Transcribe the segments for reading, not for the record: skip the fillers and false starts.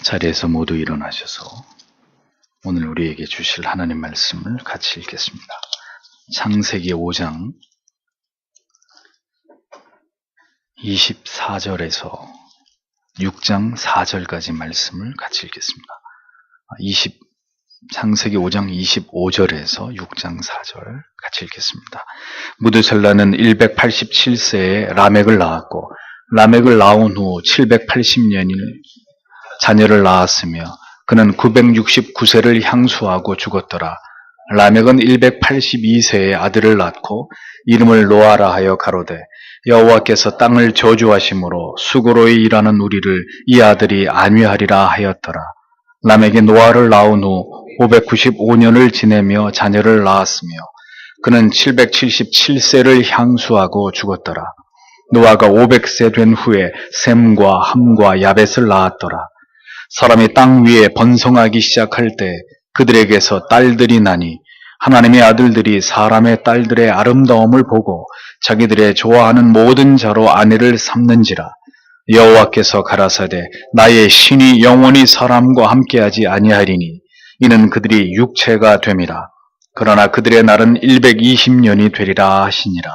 자리에서 모두 일어나셔서 오늘 우리에게 주실 하나님 말씀을 같이 읽겠습니다. 창세기 5장 24절에서 6장 4절까지 말씀을 같이 읽겠습니다. 창세기 5장 25절에서 6장 4절 같이 읽겠습니다. 무드셀라는 187세에 라멕을 낳았고, 라멕을 낳은 후 780년일 자녀를 낳았으며 그는 969세를 향수하고 죽었더라. 라멕은 182세에 아들을 낳고 이름을 노아라 하여 가로되, 여호와께서 땅을 저주하심으로 수고로이 일하는 우리를 이 아들이 안위하리라 하였더라. 라멕이 노아를 낳은 후 595년을 지내며 자녀를 낳았으며 그는 777세를 향수하고 죽었더라. 노아가 500세 된 후에 셈과 함과 야벳을 낳았더라. 사람이 땅 위에 번성하기 시작할 때 그들에게서 딸들이 나니 하나님의 아들들이 사람의 딸들의 아름다움을 보고 자기들의 좋아하는 모든 자로 아내를 삼는지라. 여호와께서 가라사대, 나의 신이 영원히 사람과 함께하지 아니하리니 이는 그들이 육체가 됨이라. 그러나 그들의 날은 120년이 되리라 하시니라.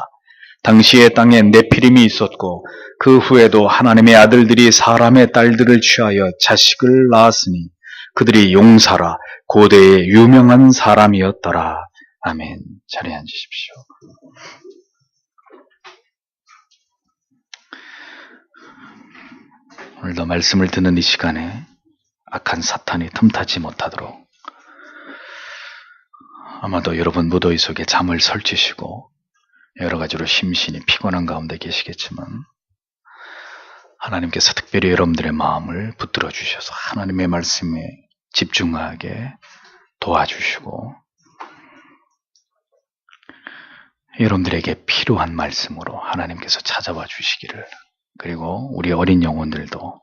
당시에 땅에 네피림이 있었고 그 후에도 하나님의 아들들이 사람의 딸들을 취하여 자식을 낳았으니 그들이 용사라 고대의 유명한 사람이었더라. 아멘. 자리에 앉으십시오. 오늘도 말씀을 듣는 이 시간에 악한 사탄이 틈타지 못하도록 아마도 여러분 무더위 속에 잠을 설치시고 여러 가지로 심신이 피곤한 가운데 계시겠지만 하나님께서 특별히 여러분들의 마음을 붙들어 주셔서 하나님의 말씀에 집중하게 도와주시고 여러분들에게 필요한 말씀으로 하나님께서 찾아와 주시기를, 그리고 우리 어린 영혼들도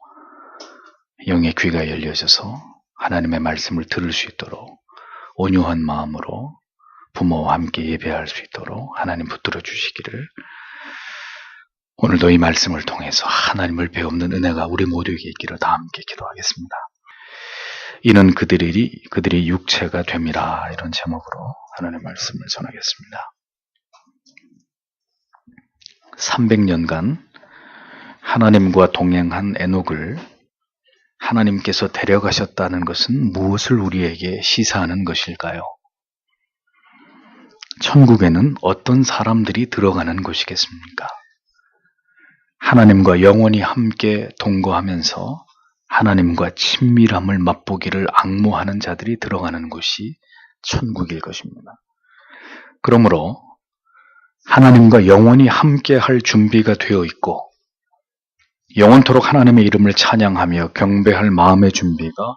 영의 귀가 열려져서 하나님의 말씀을 들을 수 있도록 온유한 마음으로 부모와 함께 예배할 수 있도록 하나님 붙들어 주시기를, 오늘도 이 말씀을 통해서 하나님을 배우는 은혜가 우리 모두에게 있기를 다 함께 기도하겠습니다. 이는 그들이 육체가 됨이라, 이런 제목으로 하나님의 말씀을 전하겠습니다. 300년간 하나님과 동행한 에녹을 하나님께서 데려가셨다는 것은 무엇을 우리에게 시사하는 것일까요? 천국에는 어떤 사람들이 들어가는 곳이겠습니까? 하나님과 영원히 함께 동거하면서 하나님과 친밀함을 맛보기를 앙모하는 자들이 들어가는 곳이 천국일 것입니다. 그러므로 하나님과 영원히 함께 할 준비가 되어 있고 영원토록 하나님의 이름을 찬양하며 경배할 마음의 준비가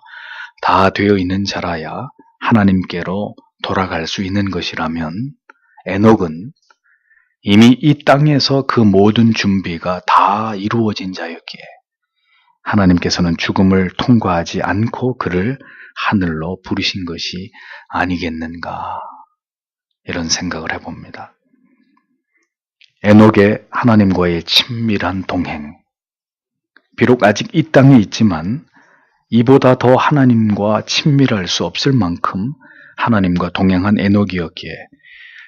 다 되어 있는 자라야 하나님께로 돌아갈 수 있는 것이라면, 에녹은 이미 이 땅에서 그 모든 준비가 다 이루어진 자였기에 하나님께서는 죽음을 통과하지 않고 그를 하늘로 부르신 것이 아니겠는가, 이런 생각을 해봅니다. 에녹의 하나님과의 친밀한 동행, 비록 아직 이 땅에 있지만 이보다 더 하나님과 친밀할 수 없을 만큼 하나님과 동행한 에녹이었기에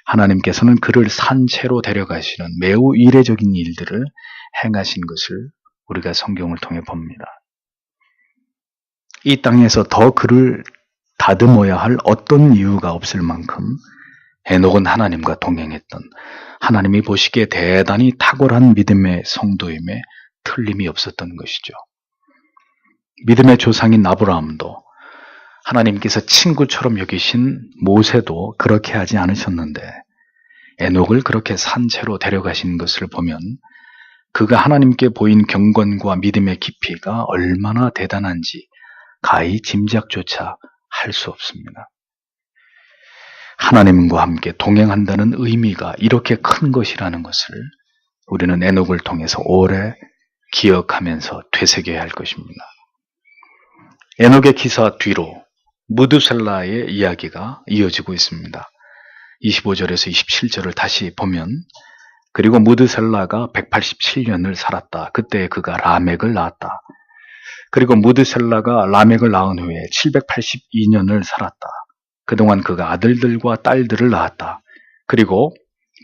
하나님께서는 그를 산채로 데려가시는 매우 이례적인 일들을 행하신 것을 우리가 성경을 통해 봅니다. 이 땅에서 더 그를 다듬어야 할 어떤 이유가 없을 만큼 에녹은 하나님과 동행했던, 하나님이 보시기에 대단히 탁월한 믿음의 성도임에 틀림이 없었던 것이죠. 믿음의 조상인 아브라함도, 하나님께서 친구처럼 여기신 모세도 그렇게 하지 않으셨는데 에녹을 그렇게 산채로 데려가신 것을 보면 그가 하나님께 보인 경건과 믿음의 깊이가 얼마나 대단한지 가히 짐작조차 할 수 없습니다. 하나님과 함께 동행한다는 의미가 이렇게 큰 것이라는 것을 우리는 에녹을 통해서 오래 기억하면서 되새겨야 할 것입니다. 에녹의 기사 뒤로 무드셀라의 이야기가 이어지고 있습니다. 25절에서 27절을 다시 보면, 그리고 무드셀라가 187년을 살았다. 그때 그가 라멕을 낳았다. 그리고 무드셀라가 라멕을 낳은 후에 782년을 살았다. 그동안 그가 아들들과 딸들을 낳았다. 그리고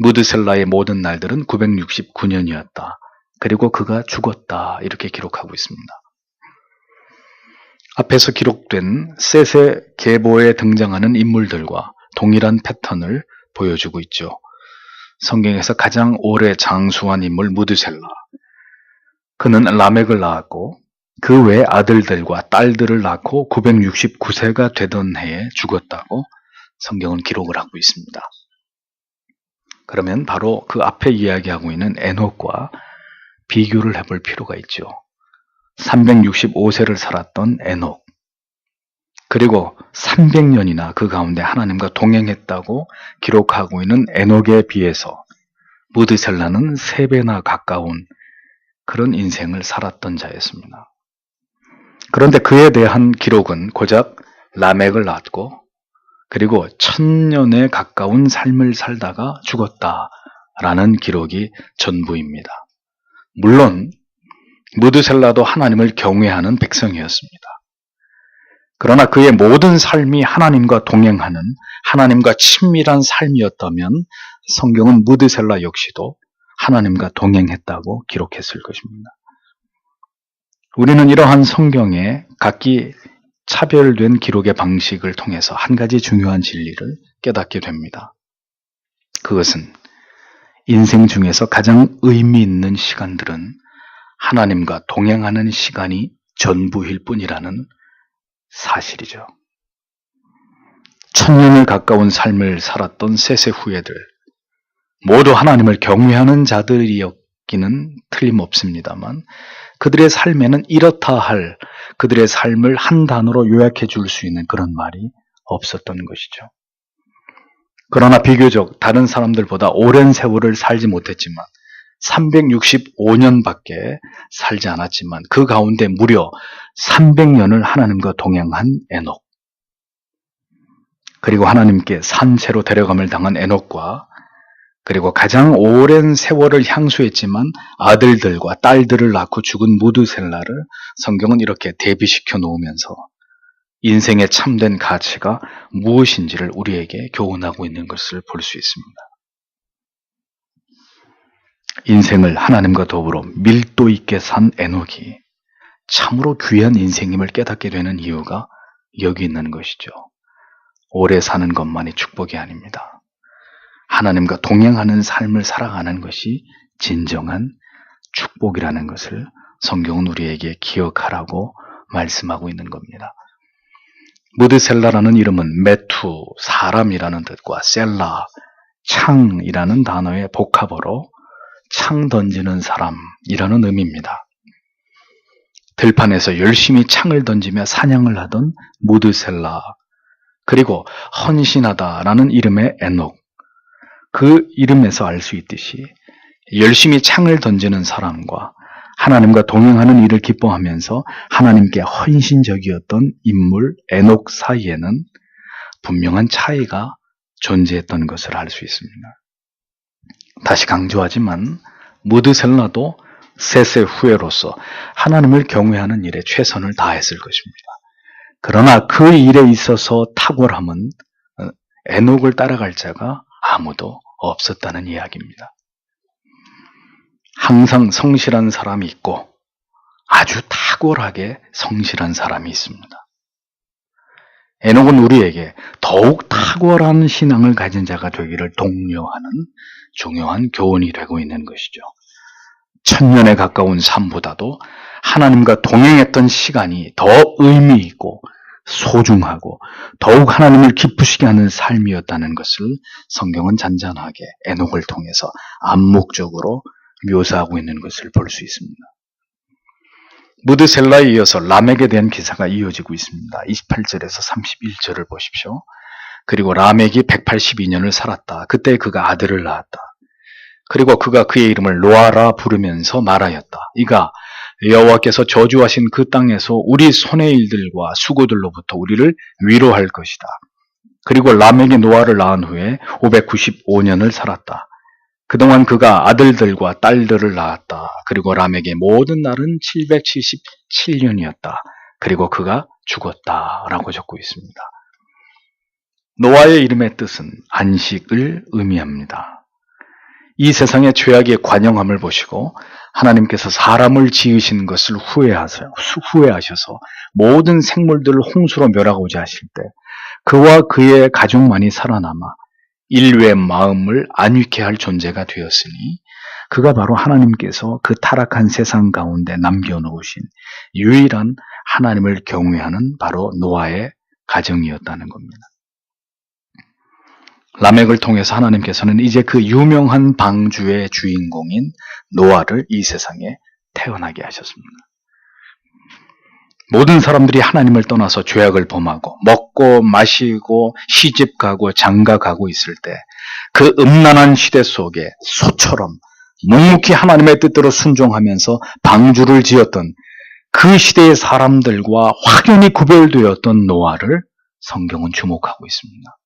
무드셀라의 모든 날들은 969년이었다. 그리고 그가 죽었다. 이렇게 기록하고 있습니다. 앞에서 기록된 셋의 계보에 등장하는 인물들과 동일한 패턴을 보여주고 있죠. 성경에서 가장 오래 장수한 인물 무드셀라. 그는 라멕을 낳았고 그 외 아들들과 딸들을 낳고 969세가 되던 해에 죽었다고 성경은 기록을 하고 있습니다. 그러면 바로 그 앞에 이야기하고 있는 에녹과 비교를 해볼 필요가 있죠. 365세를 살았던 에녹, 그리고 300년이나 그 가운데 하나님과 동행했다고 기록하고 있는 에녹에 비해서 무드셀라는 3배나 가까운 그런 인생을 살았던 자였습니다. 그런데 그에 대한 기록은 고작 라멕을 낳았고 그리고 1000년에 가까운 삶을 살다가 죽었다라는 기록이 전부입니다. 물론 무드셀라도 하나님을 경외하는 백성이었습니다. 그러나 그의 모든 삶이 하나님과 동행하는 하나님과 친밀한 삶이었다면 성경은 무드셀라 역시도 하나님과 동행했다고 기록했을 것입니다. 우리는 이러한 성경의 각기 차별된 기록의 방식을 통해서 한 가지 중요한 진리를 깨닫게 됩니다. 그것은 인생 중에서 가장 의미 있는 시간들은 하나님과 동행하는 시간이 전부일 뿐이라는 사실이죠. 1000년에 가까운 삶을 살았던 셋의 후예들, 모두 하나님을 경외하는 자들이었기는 틀림없습니다만 그들의 삶에는 이렇다 할 그들의 삶을 한 단어로 요약해 줄 수 있는 그런 말이 없었던 것이죠. 그러나 비교적 다른 사람들보다 오랜 세월을 살지 못했지만 365년밖에 살지 않았지만 그 가운데 무려 300년을 하나님과 동행한 에녹, 그리고 하나님께 산채로 데려감을 당한 에녹과 그리고 가장 오랜 세월을 향수했지만 아들들과 딸들을 낳고 죽은 무드셀라를 성경은 이렇게 대비시켜 놓으면서 인생의 참된 가치가 무엇인지를 우리에게 교훈하고 있는 것을 볼 수 있습니다. 인생을 하나님과 더불어 밀도 있게 산 에녹이 참으로 귀한 인생임을 깨닫게 되는 이유가 여기 있는 것이죠. 오래 사는 것만이 축복이 아닙니다. 하나님과 동행하는 삶을 살아가는 것이 진정한 축복이라는 것을 성경은 우리에게 기억하라고 말씀하고 있는 겁니다. 무드셀라라는 이름은 메투, 사람이라는 뜻과 셀라, 창이라는 단어의 복합어로 창 던지는 사람이라는 의미입니다. 들판에서 열심히 창을 던지며 사냥을 하던 무드셀라, 그리고 헌신하다라는 이름의 에녹, 그 이름에서 알 수 있듯이 열심히 창을 던지는 사람과 하나님과 동행하는 일을 기뻐하면서 하나님께 헌신적이었던 인물 에녹 사이에는 분명한 차이가 존재했던 것을 알 수 있습니다. 다시 강조하지만 무드셀라도 셋의 후예로서 하나님을 경외하는 일에 최선을 다했을 것입니다. 그러나 그 일에 있어서 탁월함은 에녹을 따라갈 자가 아무도 없었다는 이야기입니다. 항상 성실한 사람이 있고 아주 탁월하게 성실한 사람이 있습니다. 에녹은 우리에게 더욱 탁월한 신앙을 가진 자가 되기를 독려하는 중요한 교훈이 되고 있는 것이죠. 1000년에 가까운 삶보다도 하나님과 동행했던 시간이 더 의미 있고 소중하고 더욱 하나님을 기쁘시게 하는 삶이었다는 것을 성경은 잔잔하게 에녹을 통해서 암묵적으로 묘사하고 있는 것을 볼 수 있습니다. 무드셀라에 이어서 라멕에 대한 기사가 이어지고 있습니다. 28절에서 31절을 보십시오. 그리고 라멕이 182년을 살았다. 그때 그가 아들을 낳았다. 그리고 그가 그의 이름을 노아라 부르면서 말하였다. 이가 여호와께서 저주하신 그 땅에서 우리 손의 일들과 수고들로부터 우리를 위로할 것이다. 그리고 라멕이 노아를 낳은 후에 595년을 살았다. 그동안 그가 아들들과 딸들을 낳았다. 그리고 람에게 모든 날은 777년이었다. 그리고 그가 죽었다. 라고 적고 있습니다. 노아의 이름의 뜻은 안식을 의미합니다. 이 세상의 죄악의 관영함을 보시고 하나님께서 사람을 지으신 것을 후회하셔서 모든 생물들을 홍수로 멸하고자 하실 때 그와 그의 가족만이 살아남아 인류의 마음을 안위케 할 존재가 되었으니 그가 바로 하나님께서 그 타락한 세상 가운데 남겨놓으신 유일한 하나님을 경외하는 바로 노아의 가정이었다는 겁니다. 라멕을 통해서 하나님께서는 이제 그 유명한 방주의 주인공인 노아를 이 세상에 태어나게 하셨습니다. 모든 사람들이 하나님을 떠나서 죄악을 범하고 먹고 마시고 시집가고 장가가고 있을 때 그 음란한 시대 속에 소처럼 묵묵히 하나님의 뜻대로 순종하면서 방주를 지었던 그 시대의 사람들과 확연히 구별되었던 노아를 성경은 주목하고 있습니다.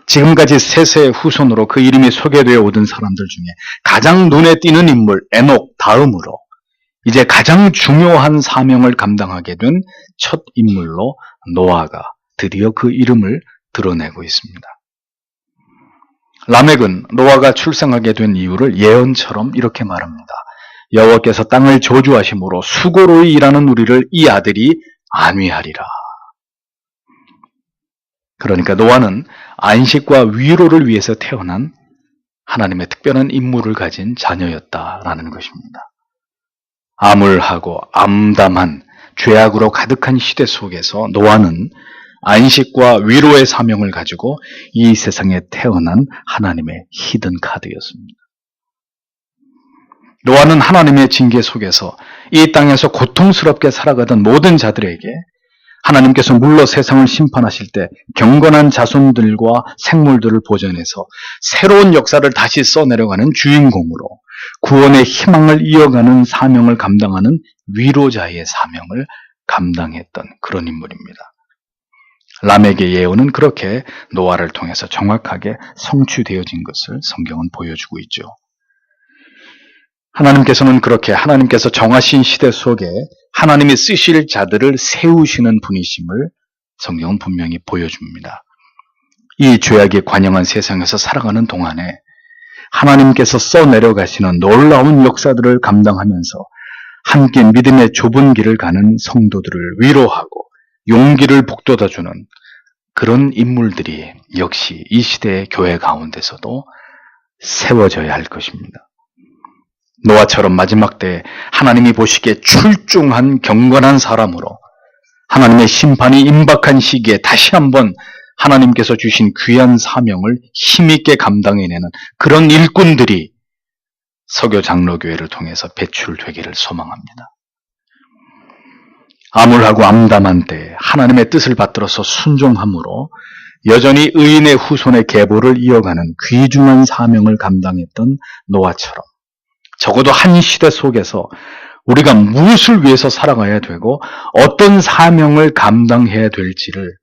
지금까지 셋의 후손으로 그 이름이 소개되어 오던 사람들 중에 가장 눈에 띄는 인물 에녹 다음으로 이제 가장 중요한 사명을 감당하게 된 첫 인물로 노아가 드디어 그 이름을 드러내고 있습니다. 라멕은 노아가 출생하게 된 이유를 예언처럼 이렇게 말합니다. 여호와께서 땅을 저주하심으로 수고로이 일하는 우리를 이 아들이 안위하리라. 그러니까 노아는 안식과 위로를 위해서 태어난 하나님의 특별한 임무를 가진 자녀였다라는 것입니다. 암울하고 암담한 죄악으로 가득한 시대 속에서 노아는 안식과 위로의 사명을 가지고 이 세상에 태어난 하나님의 히든 카드였습니다. 노아는 하나님의 징계 속에서 이 땅에서 고통스럽게 살아가던 모든 자들에게 하나님께서 물로 세상을 심판하실 때 경건한 자손들과 생물들을 보존해서 새로운 역사를 다시 써내려가는 주인공으로 구원의 희망을 이어가는 사명을 감당하는 위로자의 사명을 감당했던 그런 인물입니다. 라멕의 예언은 그렇게 노아를 통해서 정확하게 성취되어진 것을 성경은 보여주고 있죠. 하나님께서는 그렇게 하나님께서 정하신 시대 속에 하나님이 쓰실 자들을 세우시는 분이심을 성경은 분명히 보여줍니다. 이 죄악에 관영한 세상에서 살아가는 동안에 하나님께서 써내려가시는 놀라운 역사들을 감당하면서 함께 믿음의 좁은 길을 가는 성도들을 위로하고 용기를 북돋아주는 그런 인물들이 역시 이 시대의 교회 가운데서도 세워져야 할 것입니다. 노아처럼 마지막 때에 하나님이 보시기에 출중한 경건한 사람으로 하나님의 심판이 임박한 시기에 다시 한번 하나님께서 주신 귀한 사명을 힘있게 감당해내는 그런 일꾼들이 서교 장로교회를 통해서 배출되기를 소망합니다. 암울하고 암담한 때에 하나님의 뜻을 받들어서 순종함으로 여전히 의인의 후손의 계보를 이어가는 귀중한 사명을 감당했던 노아처럼 적어도 한 시대 속에서 우리가 무엇을 위해서 살아가야 되고 어떤 사명을 감당해야 될지를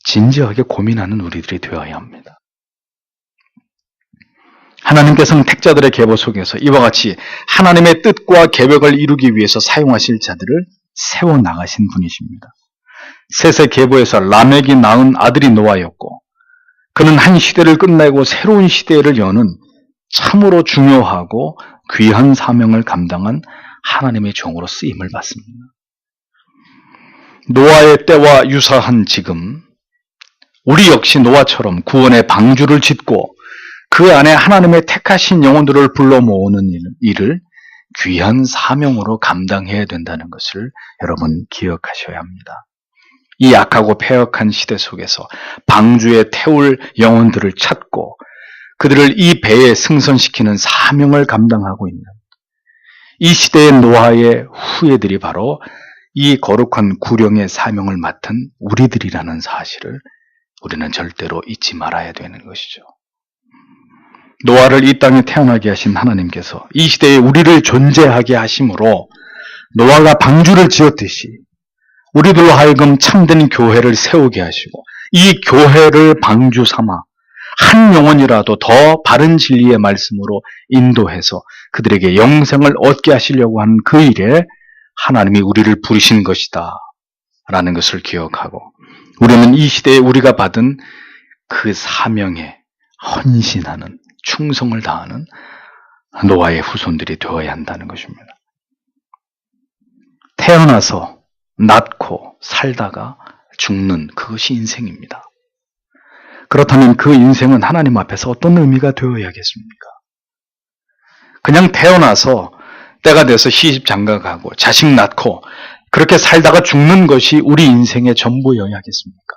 진지하게 고민하는 우리들이 되어야 합니다. 하나님께서는 택자들의 계보 속에서 이와 같이 하나님의 뜻과 계획을 이루기 위해서 사용하실 자들을 세워나가신 분이십니다. 셋의 계보에서 라멕이 낳은 아들이 노아였고 그는 한 시대를 끝내고 새로운 시대를 여는 참으로 중요하고 귀한 사명을 감당한 하나님의 종으로 쓰임을 받습니다. 노아의 때와 유사한 지금 우리 역시 노아처럼 구원의 방주를 짓고 그 안에 하나님의 택하신 영혼들을 불러 모으는 일을 귀한 사명으로 감당해야 된다는 것을 여러분 기억하셔야 합니다. 이 악하고 패역한 시대 속에서 방주에 태울 영혼들을 찾고 그들을 이 배에 승선시키는 사명을 감당하고 있는 이 시대의 노아의 후예들이 바로 이 거룩한 구령의 사명을 맡은 우리들이라는 사실을 우리는 절대로 잊지 말아야 되는 것이죠. 노아를 이 땅에 태어나게 하신 하나님께서 이 시대에 우리를 존재하게 하심으로 노아가 방주를 지었듯이 우리들로 하여금 참된 교회를 세우게 하시고 이 교회를 방주 삼아 한 영혼이라도 더 바른 진리의 말씀으로 인도해서 그들에게 영생을 얻게 하시려고 하는 그 일에 하나님이 우리를 부르신 것이다 라는 것을 기억하고, 우리는 이 시대에 우리가 받은 그 사명에 헌신하는, 충성을 다하는 노아의 후손들이 되어야 한다는 것입니다. 태어나서 낳고 살다가 죽는 그것이 인생입니다. 그렇다면 그 인생은 하나님 앞에서 어떤 의미가 되어야겠습니까? 그냥 태어나서 때가 돼서 시집 장가가고 자식 낳고 그렇게 살다가 죽는 것이 우리 인생의 전부여야겠습니까?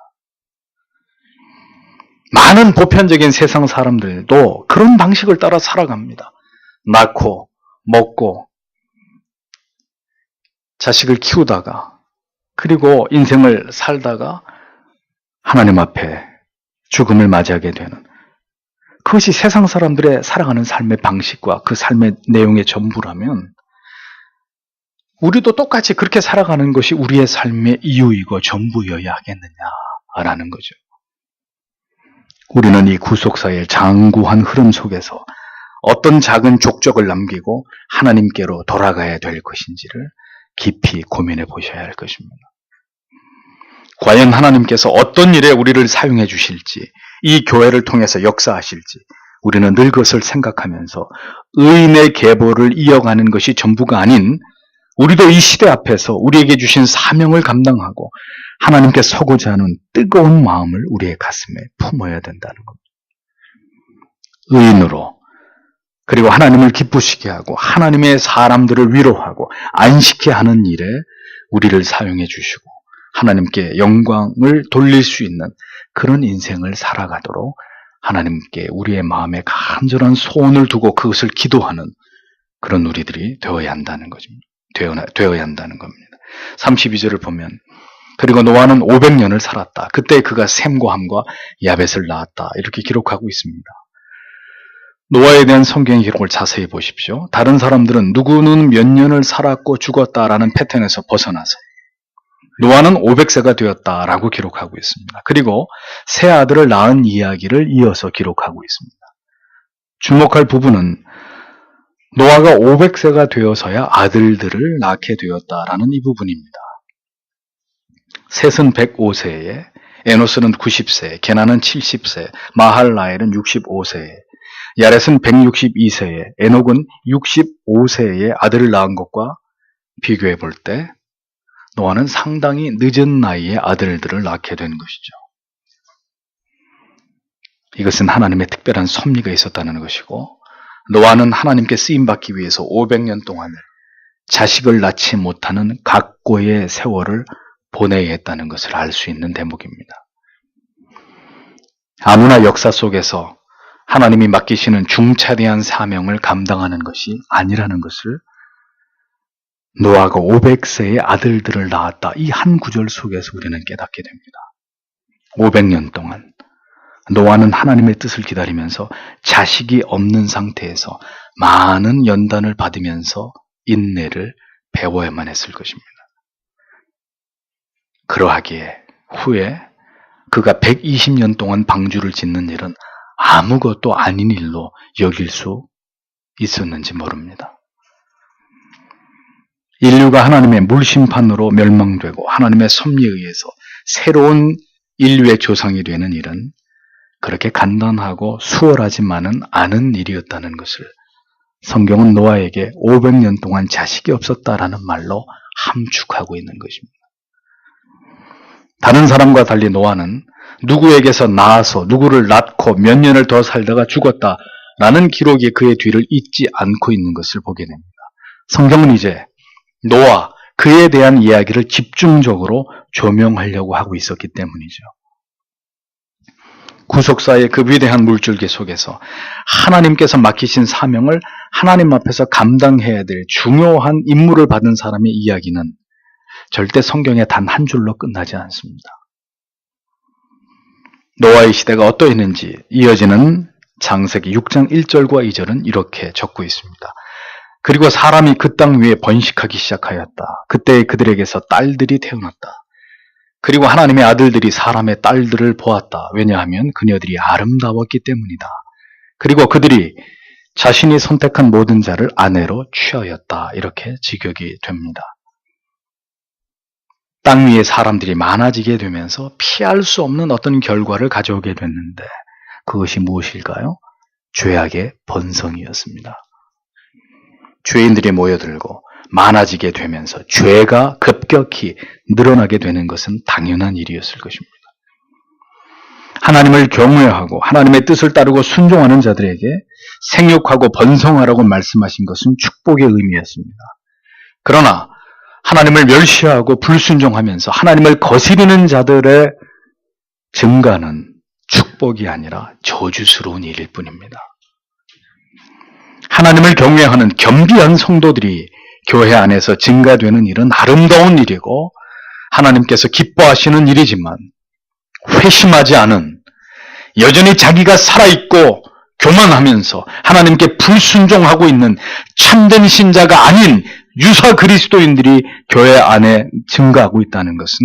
많은 보편적인 세상 사람들도 그런 방식을 따라 살아갑니다. 낳고 먹고 자식을 키우다가 그리고 인생을 살다가 하나님 앞에 죽음을 맞이하게 되는, 그것이 세상 사람들의 살아가는 삶의 방식과 그 삶의 내용의 전부라면 우리도 똑같이 그렇게 살아가는 것이 우리의 삶의 이유이고 전부여야 하겠느냐라는 거죠. 우리는 이 구속사의 장구한 흐름 속에서 어떤 작은 족적을 남기고 하나님께로 돌아가야 될 것인지를 깊이 고민해 보셔야 할 것입니다. 과연 하나님께서 어떤 일에 우리를 사용해 주실지, 이 교회를 통해서 역사하실지 우리는 늘 그것을 생각하면서 의인의 계보를 이어가는 것이 전부가 아닌, 우리도 이 시대 앞에서 우리에게 주신 사명을 감당하고 하나님께 서고자 하는 뜨거운 마음을 우리의 가슴에 품어야 된다는 겁니다. 의인으로, 그리고 하나님을 기쁘시게 하고 하나님의 사람들을 위로하고 안식케 하는 일에 우리를 사용해 주시고 하나님께 영광을 돌릴 수 있는 그런 인생을 살아가도록 하나님께 우리의 마음에 간절한 소원을 두고 그것을 기도하는 그런 우리들이 되어야 한다는 것입니다. 되어야 한다는 겁니다. 32절을 보면, 그리고 노아는 500년을 살았다. 그때 그가 셈과 함과 야벳을 낳았다. 이렇게 기록하고 있습니다. 노아에 대한 성경의 기록을 자세히 보십시오. 다른 사람들은 누구는 몇 년을 살았고 죽었다라는 패턴에서 벗어나서 노아는 500세가 되었다라고 기록하고 있습니다. 그리고 세 아들을 낳은 이야기를 이어서 기록하고 있습니다. 주목할 부분은 노아가 500세가 되어서야 아들들을 낳게 되었다라는 이 부분입니다. 셋은 105세에, 에노스는 90세, 게나는 70세, 마할라엘은 65세에, 야렛은 162세에, 에녹은 65세에 아들을 낳은 것과 비교해 볼 때 노아는 상당히 늦은 나이에 아들들을 낳게 된 것이죠. 이것은 하나님의 특별한 섭리가 있었다는 것이고, 노아는 하나님께 쓰임받기 위해서 500년 동안을 자식을 낳지 못하는 각고의 세월을 보내야 했다는 것을 알 수 있는 대목입니다. 아무나 역사 속에서 하나님이 맡기시는 중차대한 사명을 감당하는 것이 아니라는 것을 노아가 500세의 아들들을 낳았다, 이 한 구절 속에서 우리는 깨닫게 됩니다. 500년 동안 노아는 하나님의 뜻을 기다리면서 자식이 없는 상태에서 많은 연단을 받으면서 인내를 배워야만 했을 것입니다. 그러하기에 후에 그가 120년 동안 방주를 짓는 일은 아무것도 아닌 일로 여길 수 있었는지 모릅니다. 인류가 하나님의 물심판으로 멸망되고 하나님의 섭리에 의해서 새로운 인류의 조상이 되는 일은 그렇게 간단하고 수월하지만은 않은 일이었다는 것을 성경은 노아에게 500년 동안 자식이 없었다라는 말로 함축하고 있는 것입니다. 다른 사람과 달리 노아는 누구에게서 낳아서 누구를 낳고 몇 년을 더 살다가 죽었다라는 기록이 그의 뒤를 잇지 않고 있는 것을 보게 됩니다. 성경은 이제 노아, 그에 대한 이야기를 집중적으로 조명하려고 하고 있었기 때문이죠. 구속사의 그 위대한 물줄기 속에서 하나님께서 맡기신 사명을 하나님 앞에서 감당해야 될 중요한 임무를 받은 사람의 이야기는 절대 성경에 단 한 줄로 끝나지 않습니다. 노아의 시대가 어떠했는지 이어지는 창세기 6장 1절과 2절은 이렇게 적고 있습니다. 그리고 사람이 그 땅 위에 번식하기 시작하였다. 그때 그들에게서 딸들이 태어났다. 그리고 하나님의 아들들이 사람의 딸들을 보았다. 왜냐하면 그녀들이 아름다웠기 때문이다. 그리고 그들이 자신이 선택한 모든 자를 아내로 취하였다. 이렇게 직역이 됩니다. 땅 위에 사람들이 많아지게 되면서 피할 수 없는 어떤 결과를 가져오게 됐는데 그것이 무엇일까요? 죄악의 번성이었습니다. 죄인들이 모여들고 많아지게 되면서 죄가 급격히 늘어나게 되는 것은 당연한 일이었을 것입니다. 하나님을 경외하고 하나님의 뜻을 따르고 순종하는 자들에게 생육하고 번성하라고 말씀하신 것은 축복의 의미였습니다. 그러나 하나님을 멸시하고 불순종하면서 하나님을 거스리는 자들의 증가는 축복이 아니라 저주스러운 일일 뿐입니다. 하나님을 경외하는 겸비한 성도들이 교회 안에서 증가되는 일은 아름다운 일이고 하나님께서 기뻐하시는 일이지만 회심하지 않은, 여전히 자기가 살아있고 교만하면서 하나님께 불순종하고 있는 참된 신자가 아닌 유사 그리스도인들이 교회 안에 증가하고 있다는 것은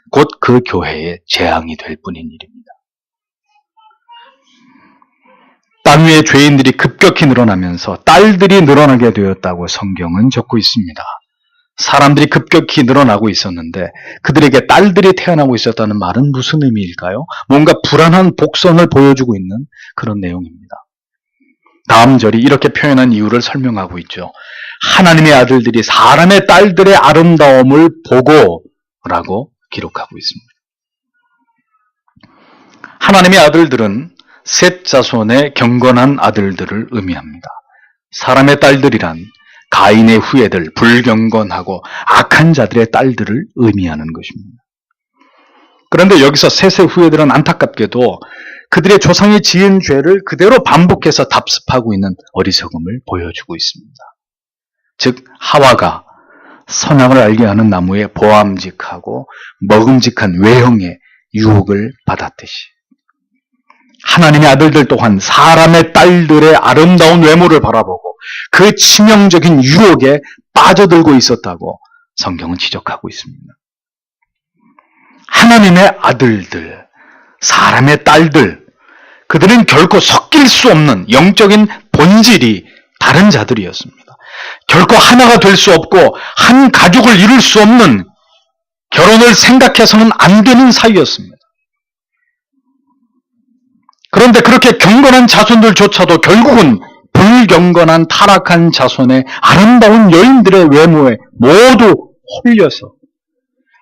곧 그 교회의 재앙이 될 뿐인 일입니다. 땅 위에 죄인들이 급격히 늘어나면서 딸들이 늘어나게 되었다고 성경은 적고 있습니다. 사람들이 급격히 늘어나고 있었는데 그들에게 딸들이 태어나고 있었다는 말은 무슨 의미일까요? 뭔가 불안한 복선을 보여주고 있는 그런 내용입니다. 다음 절이 이렇게 표현한 이유를 설명하고 있죠. 하나님의 아들들이 사람의 딸들의 아름다움을 보고 라고 기록하고 있습니다. 하나님의 아들들은 셋 자손의 경건한 아들들을 의미합니다. 사람의 딸들이란 가인의 후예들, 불경건하고 악한 자들의 딸들을 의미하는 것입니다. 그런데 여기서 셋의 후예들은 안타깝게도 그들의 조상이 지은 죄를 그대로 반복해서 답습하고 있는 어리석음을 보여주고 있습니다. 즉 하와가 선악을 알게 하는 나무의 보암직하고 먹음직한 외형의 유혹을 받았듯이 하나님의 아들들 또한 사람의 딸들의 아름다운 외모를 바라보고 그 치명적인 유혹에 빠져들고 있었다고 성경은 지적하고 있습니다. 하나님의 아들들, 사람의 딸들, 그들은 결코 섞일 수 없는 영적인 본질이 다른 자들이었습니다. 결코 하나가 될 수 없고 한 가족을 이룰 수 없는, 결혼을 생각해서는 안 되는 사이였습니다. 그런데 그렇게 경건한 자손들조차도 결국은 불경건한 타락한 자손의 아름다운 여인들의 외모에 모두 홀려서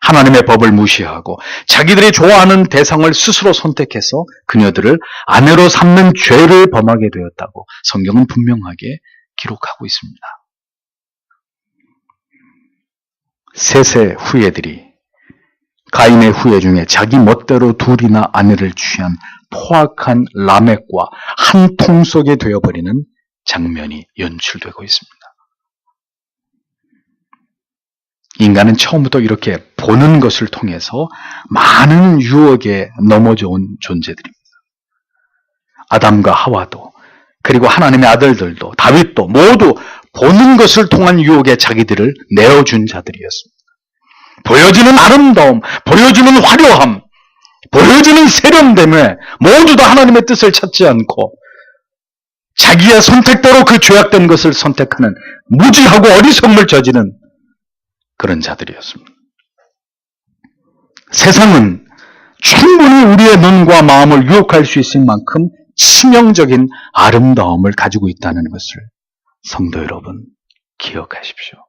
하나님의 법을 무시하고 자기들이 좋아하는 대상을 스스로 선택해서 그녀들을 아내로 삼는 죄를 범하게 되었다고 성경은 분명하게 기록하고 있습니다. 셋의 후예들이 가인의 후예 중에 자기 멋대로 둘이나 아내를 취한 포악한 라멕과 한 통 속에 되어버리는 장면이 연출되고 있습니다. 인간은 처음부터 이렇게 보는 것을 통해서 많은 유혹에 넘어져 온 존재들입니다. 아담과 하와도, 그리고 하나님의 아들들도, 다윗도 모두 보는 것을 통한 유혹에 자기들을 내어준 자들이었습니다. 보여지는 아름다움, 보여지는 화려함, 보여지는 세련됨에 모두 다 하나님의 뜻을 찾지 않고 자기의 선택대로 그 죄악된 것을 선택하는 무지하고 어리석음을 저지른 그런 자들이었습니다. 세상은 충분히 우리의 눈과 마음을 유혹할 수 있을 만큼 치명적인 아름다움을 가지고 있다는 것을 성도 여러분 기억하십시오.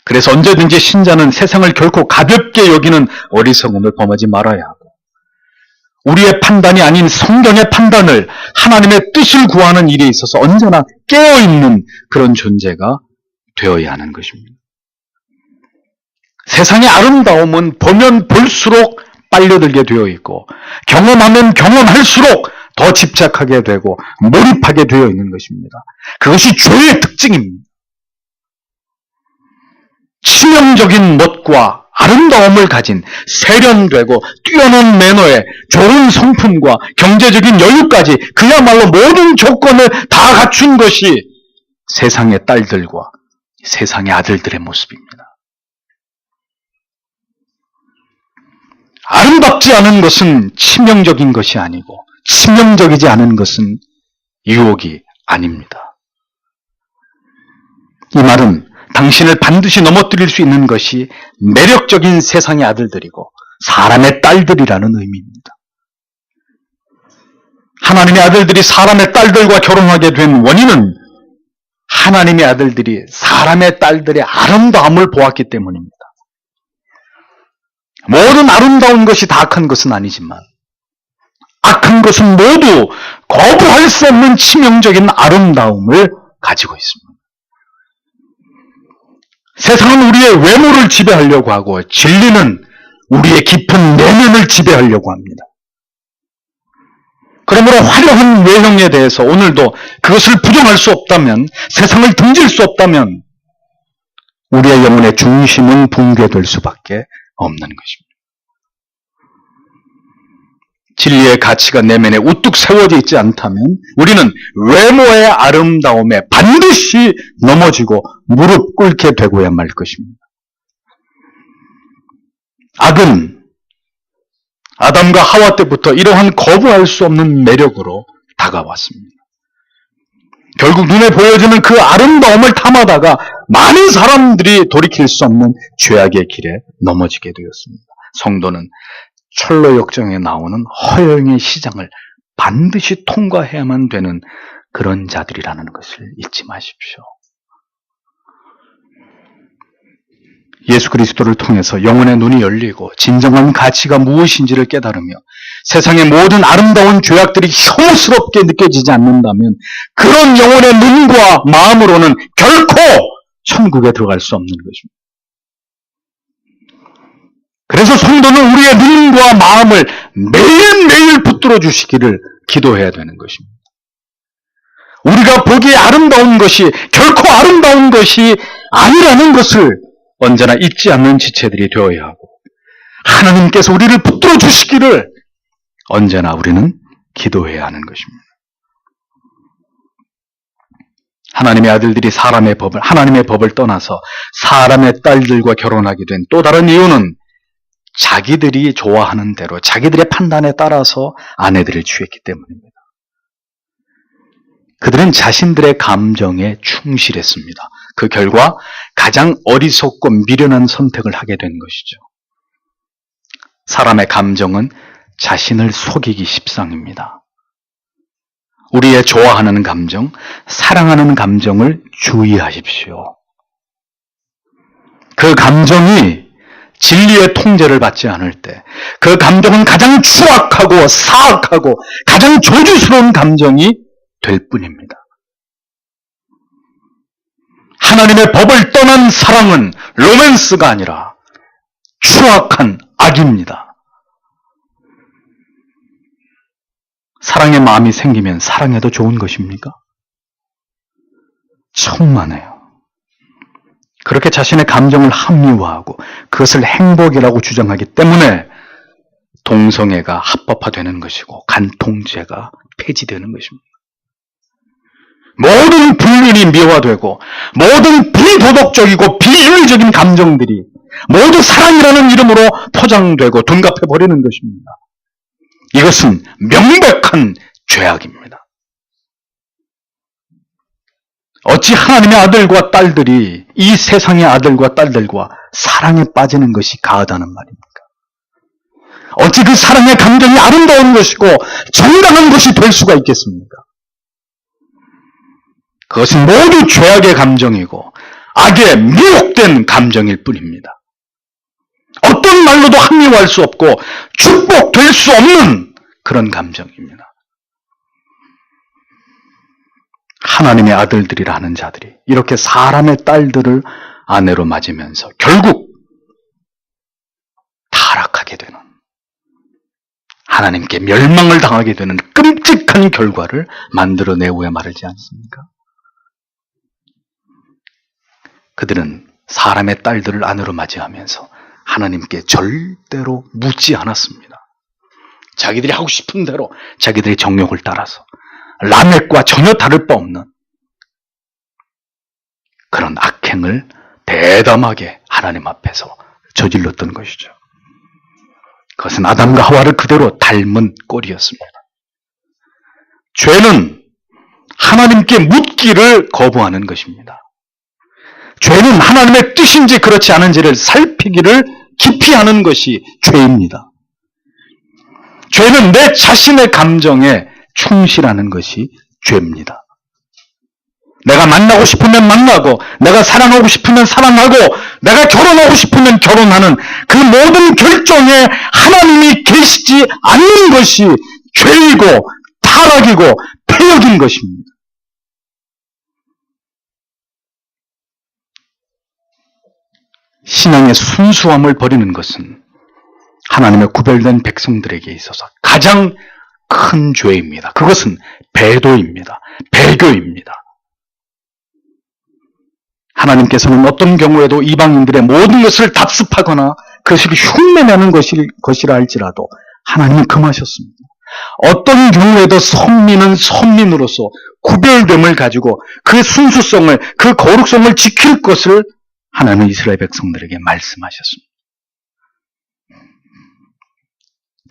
그래서 언제든지 신자는 세상을 결코 가볍게 여기는 어리석음을 범하지 말아야 하고 우리의 판단이 아닌 성경의 판단을, 하나님의 뜻을 구하는 일에 있어서 언제나 깨어있는 그런 존재가 되어야 하는 것입니다. 세상의 아름다움은 보면 볼수록 빨려들게 되어 있고 경험하면 경험할수록 더 집착하게 되고 몰입하게 되어 있는 것입니다. 그것이 죄의 특징입니다. 치명적인 멋과 아름다움을 가진 세련되고 뛰어난 매너에 좋은 성품과 경제적인 여유까지 그야말로 모든 조건을 다 갖춘 것이 세상의 딸들과 세상의 아들들의 모습입니다. 아름답지 않은 것은 치명적인 것이 아니고 치명적이지 않은 것은 유혹이 아닙니다. 이 말은 당신을 반드시 넘어뜨릴 수 있는 것이 매력적인 세상의 아들들이고 사람의 딸들이라는 의미입니다. 하나님의 아들들이 사람의 딸들과 결혼하게 된 원인은 하나님의 아들들이 사람의 딸들의 아름다움을 보았기 때문입니다. 모든 아름다운 것이 다 악한 것은 아니지만 악한 것은 모두 거부할 수 없는 치명적인 아름다움을 가지고 있습니다. 세상은 우리의 외모를 지배하려고 하고 진리는 우리의 깊은 내면을 지배하려고 합니다. 그러므로 화려한 외형에 대해서 오늘도 그것을 부정할 수 없다면, 세상을 등질 수 없다면 우리의 영혼의 중심은 붕괴될 수밖에 없는 것입니다. 진리의 가치가 내면에 우뚝 세워져 있지 않다면 우리는 외모의 아름다움에 반드시 넘어지고 무릎 꿇게 되고야 말 것입니다. 악은 아담과 하와 때부터 이러한 거부할 수 없는 매력으로 다가왔습니다. 결국 눈에 보여지는 그 아름다움을 탐하다가 많은 사람들이 돌이킬 수 없는 죄악의 길에 넘어지게 되었습니다. 성도는 철로 역정에 나오는 허영의 시장을 반드시 통과해야만 되는 그런 자들이라는 것을 잊지 마십시오. 예수 그리스도를 통해서 영혼의 눈이 열리고 진정한 가치가 무엇인지를 깨달으며 세상의 모든 아름다운 죄악들이 혐오스럽게 느껴지지 않는다면 그런 영혼의 눈과 마음으로는 결코 천국에 들어갈 수 없는 것입니다. 그래서 성도는 우리의 눈과 마음을 매일매일 붙들어 주시기를 기도해야 되는 것입니다. 우리가 보기에 아름다운 것이 결코 아름다운 것이 아니라는 것을 언제나 잊지 않는 지체들이 되어야 하고 하나님께서 우리를 붙들어 주시기를 언제나 우리는 기도해야 하는 것입니다. 하나님의 아들들이 하나님의 법을 떠나서 사람의 딸들과 결혼하게 된 또 다른 이유는 자기들이 좋아하는 대로 자기들의 판단에 따라서 아내들을 취했기 때문입니다. 그들은 자신들의 감정에 충실했습니다. 그 결과 가장 어리석고 미련한 선택을 하게 된 것이죠. 사람의 감정은 자신을 속이기 십상입니다. 우리의 좋아하는 감정, 사랑하는 감정을 주의하십시오. 그 감정이 진리의 통제를 받지 않을 때 그 감정은 가장 추악하고 사악하고 가장 저주스러운 감정이 될 뿐입니다. 하나님의 법을 떠난 사랑은 로맨스가 아니라 추악한 악입니다. 사랑의 마음이 생기면 사랑해도 좋은 것입니까? 천만에요. 그렇게 자신의 감정을 합리화하고 그것을 행복이라고 주장하기 때문에 동성애가 합법화되는 것이고 간통죄가 폐지되는 것입니다. 모든 불륜이 미화되고 모든 비도덕적이고 비윤리적인 감정들이 모두 사랑이라는 이름으로 포장되고 둔갑해버리는 것입니다. 이것은 명백한 죄악입니다. 어찌 하나님의 아들과 딸들이 이 세상의 아들과 딸들과 사랑에 빠지는 것이 가하다는 말입니까? 어찌 그 사랑의 감정이 아름다운 것이고 정당한 것이 될 수가 있겠습니까? 그것은 모두 죄악의 감정이고 악에 미혹된 감정일 뿐입니다. 어떤 말로도 합리화할 수 없고 축복될 수 없는 그런 감정입니다. 하나님의 아들들이라 하는 자들이 이렇게 사람의 딸들을 아내로 맞으면서 결국 타락하게 되는, 하나님께 멸망을 당하게 되는 끔찍한 결과를 만들어내고야 마르지 않습니까? 그들은 사람의 딸들을 아내로 맞이하면서 하나님께 절대로 묻지 않았습니다. 자기들이 하고 싶은 대로 자기들의 정욕을 따라서 라멕과 전혀 다를 바 없는 그런 악행을 대담하게 하나님 앞에서 저질렀던 것이죠. 그것은 아담과 하와를 그대로 닮은 꼴이었습니다. 죄는 하나님께 묻기를 거부하는 것입니다. 죄는 하나님의 뜻인지 그렇지 않은지를 살피기를 기피하는 것이 죄입니다. 죄는 내 자신의 감정에 충실하는 것이 죄입니다. 내가 만나고 싶으면 만나고, 내가 사랑하고 싶으면 사랑하고, 내가 결혼하고 싶으면 결혼하는 그 모든 결정에 하나님이 계시지 않는 것이 죄이고 타락이고 폐역인 것입니다. 신앙의 순수함을 버리는 것은 하나님의 구별된 백성들에게 있어서 가장 큰 죄입니다. 그것은 배도입니다. 배교입니다. 하나님께서는 어떤 경우에도 이방인들의 모든 것을 답습하거나 그것을 흉내내는 것이라 할지라도 하나님은 금하셨습니다. 어떤 경우에도 선민은 선민으로서 구별됨을 가지고 그 순수성을, 그 거룩성을 지킬 것을 하나님은 이스라엘 백성들에게 말씀하셨습니다.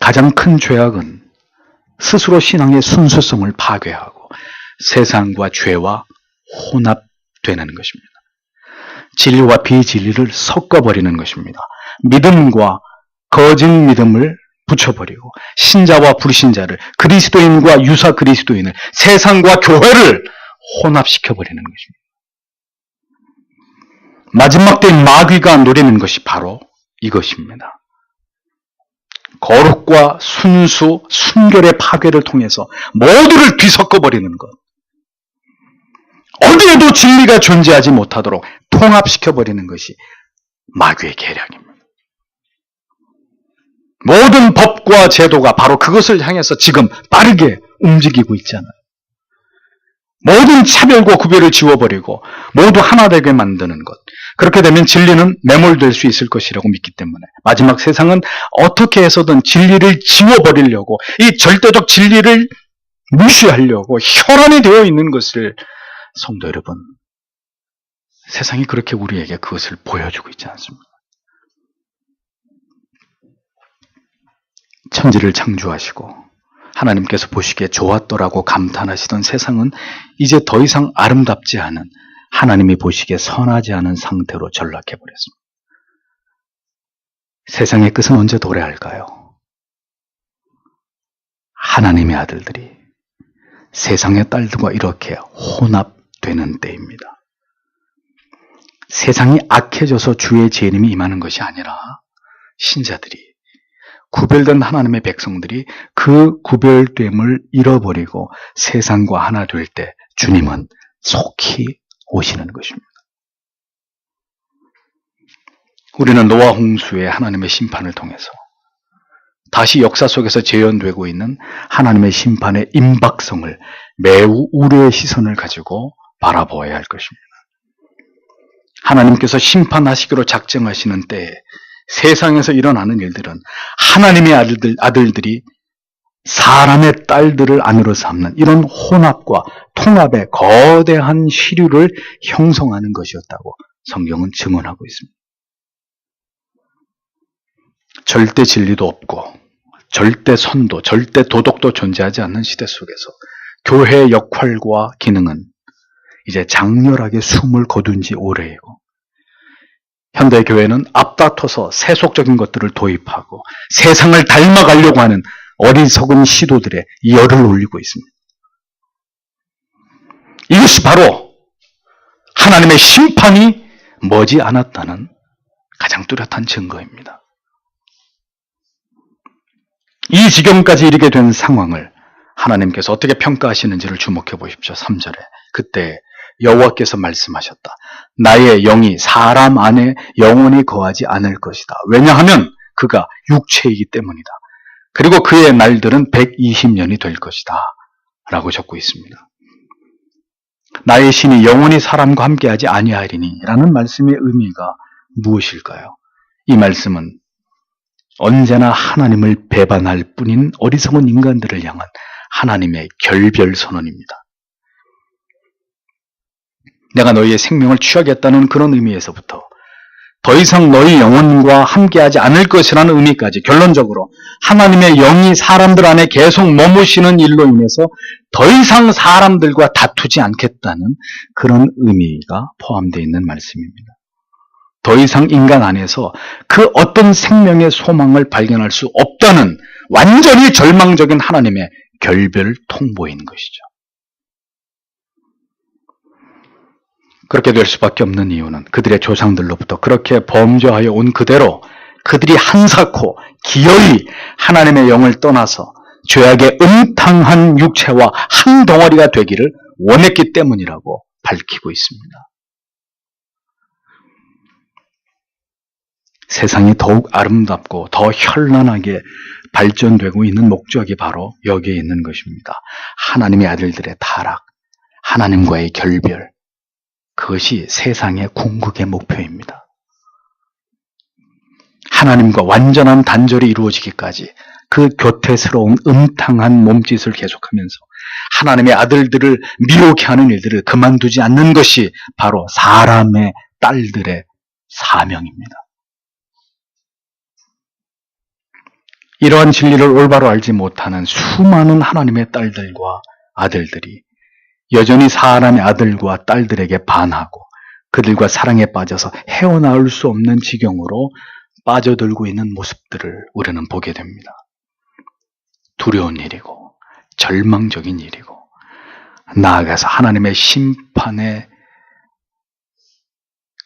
가장 큰 죄악은 스스로 신앙의 순수성을 파괴하고 세상과 죄와 혼합되는 것입니다. 진리와 비진리를 섞어버리는 것입니다. 믿음과 거짓 믿음을 붙여버리고 신자와 불신자를, 그리스도인과 유사 그리스도인을, 세상과 교회를 혼합시켜버리는 것입니다. 마지막 때인 마귀가 노리는 것이 바로 이것입니다. 거룩과 순수, 순결의 파괴를 통해서 모두를 뒤섞어버리는 것. 어디에도 진리가 존재하지 못하도록 통합시켜버리는 것이 마귀의 계략입니다. 모든 법과 제도가 바로 그것을 향해서 지금 빠르게 움직이고 있잖아요. 모든 차별과 구별을 지워버리고 모두 하나 되게 만드는 것. 그렇게 되면 진리는 매몰될 수 있을 것이라고 믿기 때문에 마지막 세상은 어떻게 해서든 진리를 지워버리려고, 이 절대적 진리를 무시하려고 혈안이 되어 있는 것을, 성도 여러분, 세상이 그렇게 우리에게 그것을 보여주고 있지 않습니까? 천지를 창조하시고 하나님께서 보시기에 좋았더라고 감탄하시던 세상은 이제 더 이상 아름답지 않은, 하나님이 보시기에 선하지 않은 상태로 전락해버렸습니다. 세상의 끝은 언제 도래할까요? 하나님의 아들들이 세상의 딸들과 이렇게 혼합되는 때입니다. 세상이 악해져서 주의 재림이 임하는 것이 아니라 신자들이, 구별된 하나님의 백성들이 그 구별됨을 잃어버리고 세상과 하나 될 때 주님은 속히 오시는 것입니다. 우리는 노아 홍수의 하나님의 심판을 통해서 다시 역사 속에서 재현되고 있는 하나님의 심판의 임박성을 매우 우려의 시선을 가지고 바라보아야 할 것입니다. 하나님께서 심판하시기로 작정하시는 때에 세상에서 일어나는 일들은 하나님의 아들들이 사람의 딸들을 아내로 삼는 이런 혼합과 통합의 거대한 시류를 형성하는 것이었다고 성경은 증언하고 있습니다. 절대 진리도 없고 절대 선도, 절대 도덕도 존재하지 않는 시대 속에서 교회의 역할과 기능은 이제 장렬하게 숨을 거둔 지 오래이고, 현대 교회는 앞다퉈서 세속적인 것들을 도입하고 세상을 닮아가려고 하는 어리석은 시도들에 열을 올리고 있습니다. 이것이 바로 하나님의 심판이 머지 않았다는 가장 뚜렷한 증거입니다. 이 지경까지 이르게 된 상황을 하나님께서 어떻게 평가하시는지를 주목해 보십시오. 3절에 그때 여호와께서 말씀하셨다. 나의 영이 사람 안에 영원히 거하지 않을 것이다. 왜냐하면 그가 육체이기 때문이다. 그리고 그의 날들은 120년이 될 것이다. 라고 적고 있습니다. 나의 신이 영원히 사람과 함께하지 아니하리니 라는 말씀의 의미가 무엇일까요? 이 말씀은 언제나 하나님을 배반할 뿐인 어리석은 인간들을 향한 하나님의 결별 선언입니다. 내가 너희의 생명을 취하겠다는 그런 의미에서부터 더 이상 너희 영혼과 함께하지 않을 것이라는 의미까지 결론적으로 하나님의 영이 사람들 안에 계속 머무시는 일로 인해서 더 이상 사람들과 다투지 않겠다는 그런 의미가 포함되어 있는 말씀입니다. 더 이상 인간 안에서 그 어떤 생명의 소망을 발견할 수 없다는 완전히 절망적인 하나님의 결별 통보인 것이죠. 그렇게 될 수밖에 없는 이유는 그들의 조상들로부터 그렇게 범죄하여 온 그대로 그들이 한사코 기어이 하나님의 영을 떠나서 죄악의 음탕한 육체와 한 덩어리가 되기를 원했기 때문이라고 밝히고 있습니다. 세상이 더욱 아름답고 더 현란하게 발전되고 있는 목적이 바로 여기에 있는 것입니다. 하나님의 아들들의 타락, 하나님과의 결별, 그것이 세상의 궁극의 목표입니다. 하나님과 완전한 단절이 이루어지기까지 그 교태스러운 음탕한 몸짓을 계속하면서 하나님의 아들들을 미혹해 하는 일들을 그만두지 않는 것이 바로 사람의 딸들의 사명입니다. 이러한 진리를 올바로 알지 못하는 수많은 하나님의 딸들과 아들들이 여전히 사람의 아들과 딸들에게 반하고 그들과 사랑에 빠져서 헤어나올 수 없는 지경으로 빠져들고 있는 모습들을 우리는 보게 됩니다. 두려운 일이고 절망적인 일이고 나아가서 하나님의 심판의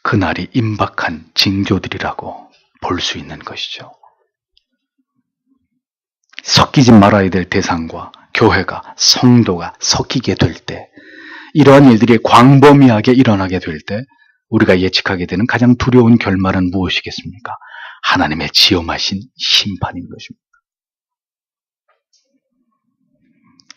그날이 임박한 징조들이라고 볼 수 있는 것이죠. 섞이지 말아야 될 대상과 교회가, 성도가 섞이게 될 때, 이러한 일들이 광범위하게 일어나게 될 때 우리가 예측하게 되는 가장 두려운 결말은 무엇이겠습니까? 하나님의 지엄하신 심판인 것입니다.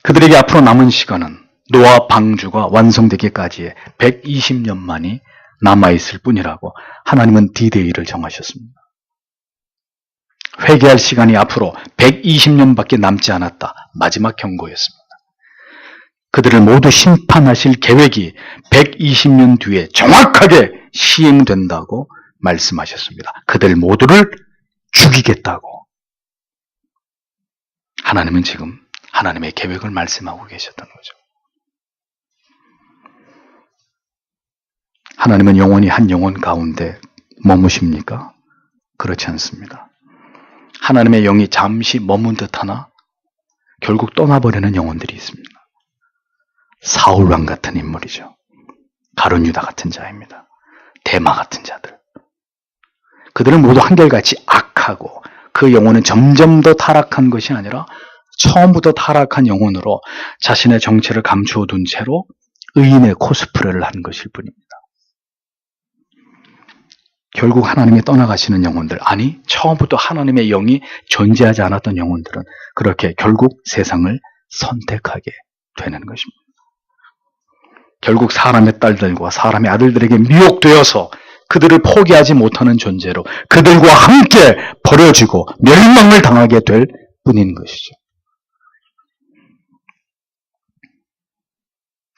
그들에게 앞으로 남은 시간은 노아 방주가 완성되기까지의 120년만이 남아있을 뿐이라고 하나님은 D-Day를 정하셨습니다. 회개할 시간이 앞으로 120년밖에 남지 않았다. 마지막 경고였습니다. 그들을 모두 심판하실 계획이 120년 뒤에 정확하게 시행된다고 말씀하셨습니다. 그들 모두를 죽이겠다고. 하나님은 지금 하나님의 계획을 말씀하고 계셨던 거죠. 하나님은 영원히 한 영혼 가운데 머무십니까? 그렇지 않습니다. 하나님의 영이 잠시 머문 듯하나 결국 떠나버리는 영혼들이 있습니다. 사울왕 같은 인물이죠. 가룟 유다 같은 자입니다. 데마 같은 자들. 그들은 모두 한결같이 악하고 그 영혼은 점점 더 타락한 것이 아니라 처음부터 타락한 영혼으로 자신의 정체를 감추어 둔 채로 의인의 코스프레를 한 것일 뿐입니다. 결국 하나님이 떠나가시는 영혼들, 아니 처음부터 하나님의 영이 존재하지 않았던 영혼들은 그렇게 결국 세상을 선택하게 되는 것입니다. 결국 사람의 딸들과 사람의 아들들에게 미혹되어서 그들을 포기하지 못하는 존재로 그들과 함께 버려지고 멸망을 당하게 될 뿐인 것이죠.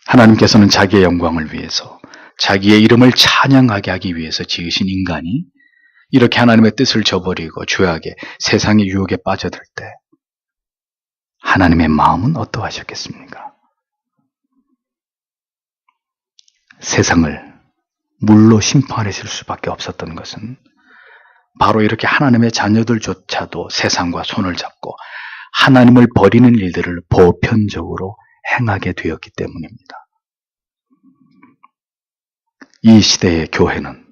하나님께서는 자기의 영광을 위해서 자기의 이름을 찬양하게 하기 위해서 지으신 인간이 이렇게 하나님의 뜻을 저버리고 죄악에 세상의 유혹에 빠져들 때 하나님의 마음은 어떠하셨겠습니까? 세상을 물로 심판하실 수밖에 없었던 것은 바로 이렇게 하나님의 자녀들조차도 세상과 손을 잡고 하나님을 버리는 일들을 보편적으로 행하게 되었기 때문입니다. 이 시대의 교회는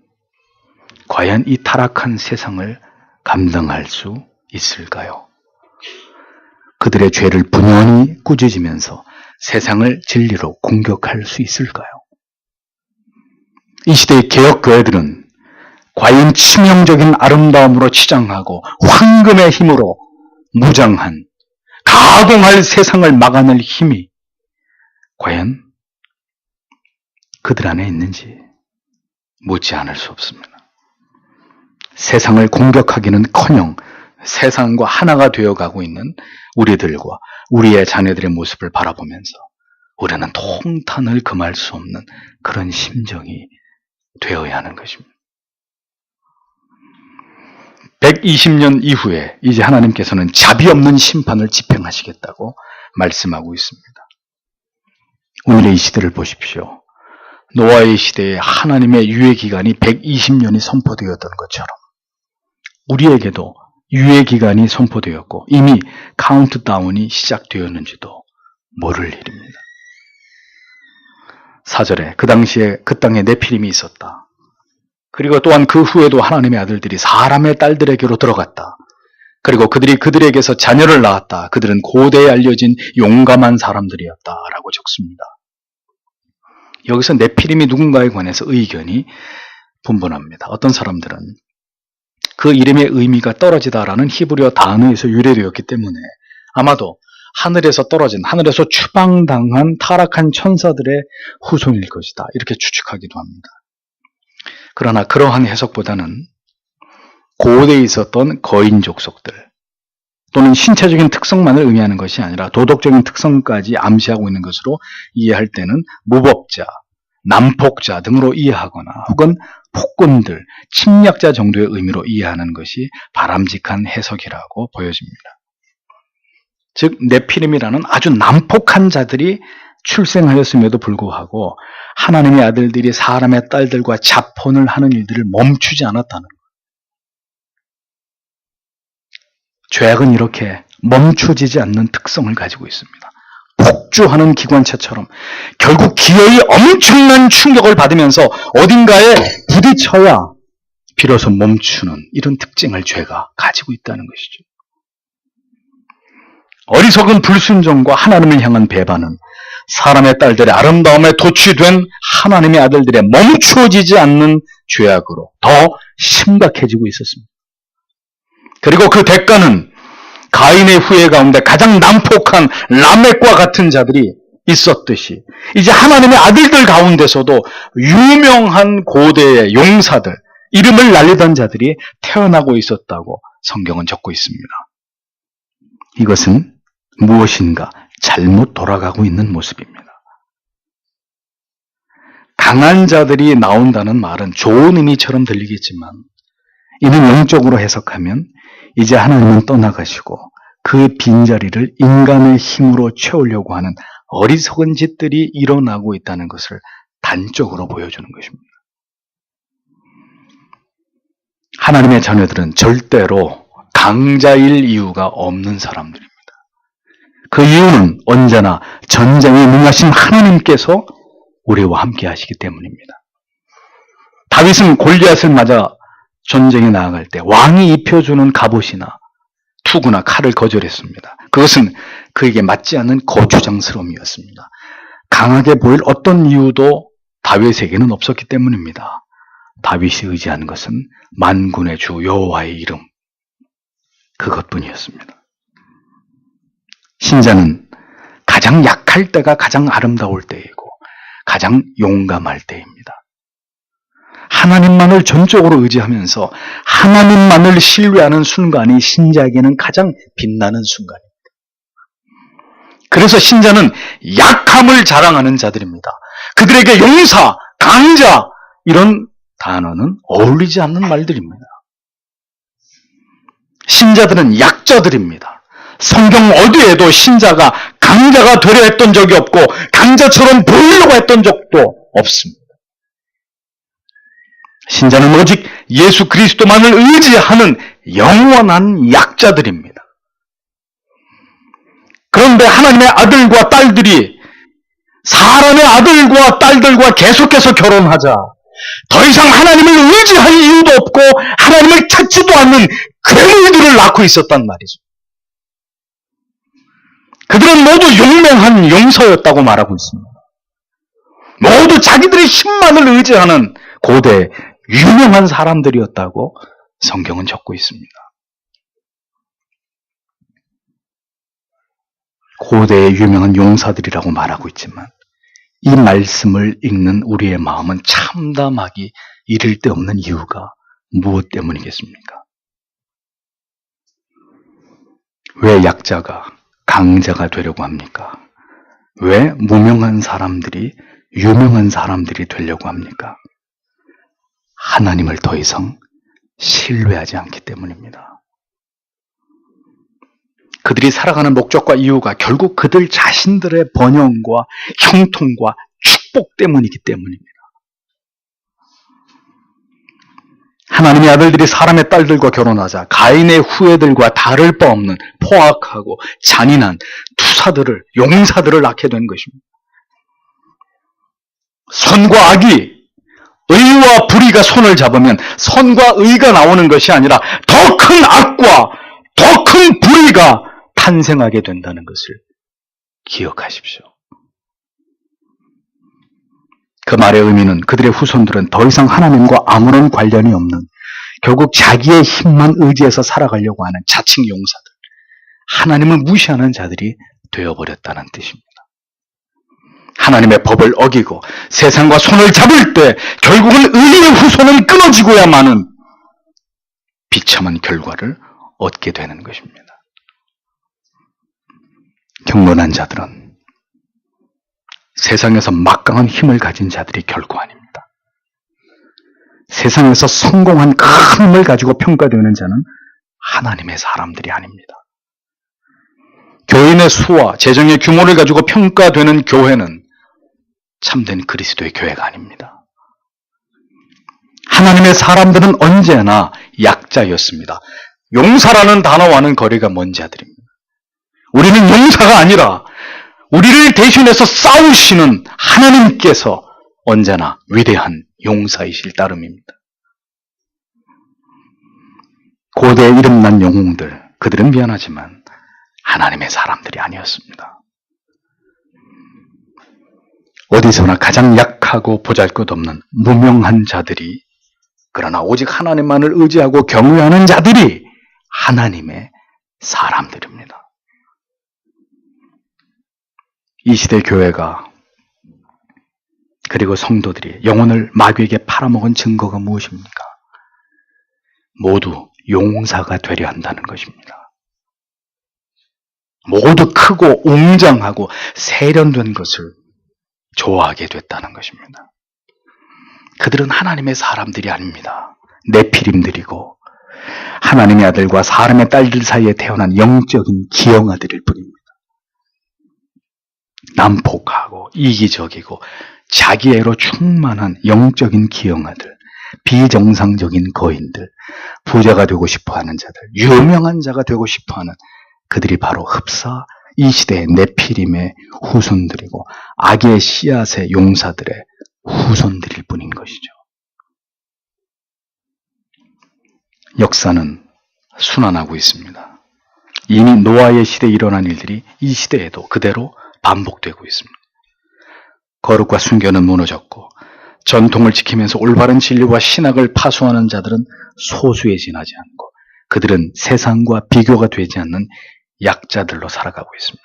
과연 이 타락한 세상을 감당할 수 있을까요? 그들의 죄를 분연히 꾸짖으면서 세상을 진리로 공격할 수 있을까요? 이 시대의 개혁교회들은 과연 치명적인 아름다움으로 치장하고 황금의 힘으로 무장한 가공할 세상을 막아낼 힘이 과연 그들 안에 있는지 묻지 않을 수 없습니다. 세상을 공격하기는커녕 세상과 하나가 되어가고 있는 우리들과 우리의 자녀들의 모습을 바라보면서 우리는 통탄을 금할 수 없는 그런 심정이 되어야 하는 것입니다. 120년 이후에 이제 하나님께서는 자비 없는 심판을 집행하시겠다고 말씀하고 있습니다. 오늘의 이 시대를 보십시오. 노아의 시대에 하나님의 유예 기간이 120년이 선포되었던 것처럼 우리에게도 유예 기간이 선포되었고 이미 카운트다운이 시작되었는지도 모를 일입니다. 4절에 그 당시에 그 땅에 네피림이 있었다. 그리고 또한 그 후에도 하나님의 아들들이 사람의 딸들에게로 들어갔다. 그리고 그들이 그들에게서 자녀를 낳았다. 그들은 고대에 알려진 용감한 사람들이었다라고 적습니다. 여기서 네피림이 누군가에 관해서 의견이 분분합니다. 어떤 사람들은 그 이름의 의미가 떨어지다라는 히브리어 단어에서 유래되었기 때문에 아마도 하늘에서 떨어진, 하늘에서 추방당한 타락한 천사들의 후손일 것이다. 이렇게 추측하기도 합니다. 그러나 그러한 해석보다는 고대에 있었던 거인 족속들 또는 신체적인 특성만을 의미하는 것이 아니라 도덕적인 특성까지 암시하고 있는 것으로 이해할 때는 무법자, 난폭자 등으로 이해하거나 혹은 폭군들, 침략자 정도의 의미로 이해하는 것이 바람직한 해석이라고 보여집니다. 즉 네피림이라는 아주 난폭한 자들이 출생하였음에도 불구하고 하나님의 아들들이 사람의 딸들과 자폰을 하는 일들을 멈추지 않았다는 거예요. 죄악은 이렇게 멈춰지지 않는 특성을 가지고 있습니다. 폭주하는 기관차처럼 결국 기어이 엄청난 충격을 받으면서 어딘가에 부딪혀야 비로소 멈추는 이런 특징을 죄가 가지고 있다는 것이죠. 어리석은 불순종과 하나님을 향한 배반은 사람의 딸들의 아름다움에 도취된 하나님의 아들들의 멈추어지지 않는 죄악으로 더 심각해지고 있었습니다. 그리고 그 대가는 가인의 후예 가운데 가장 난폭한 라멕과 같은 자들이 있었듯이 이제 하나님의 아들들 가운데서도 유명한 고대의 용사들, 이름을 날리던 자들이 태어나고 있었다고 성경은 적고 있습니다. 이것은 무엇인가 잘못 돌아가고 있는 모습입니다. 강한 자들이 나온다는 말은 좋은 의미처럼 들리겠지만 이는 영적으로 해석하면 이제 하나님은 떠나가시고 그 빈자리를 인간의 힘으로 채우려고 하는 어리석은 짓들이 일어나고 있다는 것을 단적으로 보여주는 것입니다. 하나님의 자녀들은 절대로 강자일 이유가 없는 사람들입니다. 그 이유는 언제나 전쟁에 능하신 하나님께서 우리와 함께 하시기 때문입니다. 다윗은 골리앗을 맞아 전쟁에 나아갈 때 왕이 입혀주는 갑옷이나 투구나 칼을 거절했습니다. 그것은 그에게 맞지 않는 거추장스러움이었습니다. 강하게 보일 어떤 이유도 다윗에게는 없었기 때문입니다. 다윗이 의지한 것은 만군의 주 여호와의 이름, 그것뿐이었습니다. 신자는 가장 약할 때가 가장 아름다울 때이고 가장 용감할 때입니다. 하나님만을 전적으로 의지하면서 하나님만을 신뢰하는 순간이 신자에게는 가장 빛나는 순간입니다. 그래서 신자는 약함을 자랑하는 자들입니다. 그들에게 용사, 강자 이런 단어는 어울리지 않는 말들입니다. 신자들은 약자들입니다. 성경 어디에도 신자가 강자가 되려 했던 적이 없고 강자처럼 보이려고 했던 적도 없습니다. 신자는 오직 예수 그리스도만을 의지하는 영원한 약자들입니다. 그런데 하나님의 아들과 딸들이 사람의 아들과 딸들과 계속해서 결혼하자 더 이상 하나님을 의지할 이유도 없고 하나님을 찾지도 않는 괴물들을 낳고 있었단 말이죠. 그들은 모두 용맹한 용서였다고 말하고 있습니다. 모두 자기들의 힘만을 의지하는 고대 유명한 사람들이었다고 성경은 적고 있습니다. 고대의 유명한 용사들이라고 말하고 있지만 이 말씀을 읽는 우리의 마음은 참담하기 이를 데 없는 이유가 무엇 때문이겠습니까? 왜 약자가 강자가 되려고 합니까? 왜 무명한 사람들이 유명한 사람들이 되려고 합니까? 하나님을 더 이상 신뢰하지 않기 때문입니다. 그들이 살아가는 목적과 이유가 결국 그들 자신들의 번영과 형통과 축복 때문이기 때문입니다. 하나님의 아들들이 사람의 딸들과 결혼하자 가인의 후예들과 다를 바 없는 포악하고 잔인한 투사들을, 용사들을 낳게 된 것입니다. 선과 악이, 의와 불의가 손을 잡으면 선과 의가 나오는 것이 아니라 더 큰 악과 더 큰 불의가 탄생하게 된다는 것을 기억하십시오. 그 말의 의미는 그들의 후손들은 더 이상 하나님과 아무런 관련이 없는, 결국 자기의 힘만 의지해서 살아가려고 하는 자칭 용사들, 하나님을 무시하는 자들이 되어버렸다는 뜻입니다. 하나님의 법을 어기고 세상과 손을 잡을 때 결국은 의인의 후손은 끊어지고야만은 비참한 결과를 얻게 되는 것입니다. 경건한 자들은 세상에서 막강한 힘을 가진 자들이 결코 아닙니다. 세상에서 성공한 큰 힘을 가지고 평가되는 자는 하나님의 사람들이 아닙니다. 교인의 수와 재정의 규모를 가지고 평가되는 교회는 참된 그리스도의 교회가 아닙니다. 하나님의 사람들은 언제나 약자였습니다. 용사라는 단어와는 거리가 먼 자들입니다. 우리는 용사가 아니라 우리를 대신해서 싸우시는 하나님께서 언제나 위대한 용사이실 따름입니다. 고대에 이름난 영웅들, 그들은 미안하지만 하나님의 사람들이 아니었습니다. 어디서나 가장 약하고 보잘것없는 무명한 자들이, 그러나 오직 하나님만을 의지하고 경외하는 자들이 하나님의 사람들입니다. 이 시대 교회가, 그리고 성도들이 영혼을 마귀에게 팔아먹은 증거가 무엇입니까? 모두 용사가 되려 한다는 것입니다. 모두 크고 웅장하고 세련된 것을 좋아하게 됐다는 것입니다. 그들은 하나님의 사람들이 아닙니다. 네피림들이고 하나님의 아들과 사람의 딸들 사이에 태어난 영적인 기형아들일 뿐입니다. 난폭하고 이기적이고 자기애로 충만한 영적인 기형아들, 비정상적인 거인들, 부자가 되고 싶어하는 자들, 유명한 자가 되고 싶어하는 그들이 바로 흡사 이 시대의 네피림의 후손들이고 악의 씨앗의 용사들의 후손들일 뿐인 것이죠. 역사는 순환하고 있습니다. 이미 노아의 시대에 일어난 일들이 이 시대에도 그대로 반복되고 있습니다. 거룩과 순교는 무너졌고 전통을 지키면서 올바른 진리와 신학을 파수하는 자들은 소수에 지나지 않고 그들은 세상과 비교가 되지 않는 약자들로 살아가고 있습니다.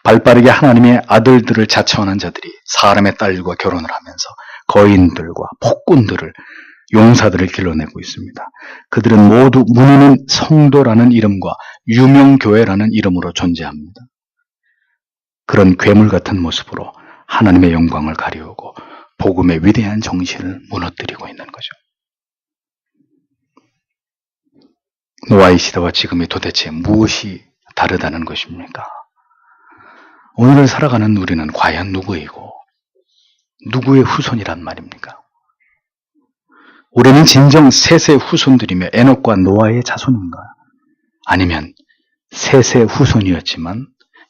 발빠르게 하나님의 아들들을 자처하는 자들이 사람의 딸과 결혼을 하면서 거인들과 폭군들을, 용사들을 길러내고 있습니다. 그들은 모두 문의는 성도라는 이름과 유명교회라는 이름으로 존재합니다. 그런 괴물 같은 모습으로 하나님의 영광을 가리우고 복음의 위대한 정신을 무너뜨리고 있는 거죠. 노아의 시대와 지금이 도대체 무엇이 다르다는 것입니까? 오늘을 살아가는 우리는 과연 누구이고 누구의 후손이란 말입니까? 우리는 진정 셋의 후손들이며 에녹과 노아의 자손인가? 아니면 셋의 후손이었지만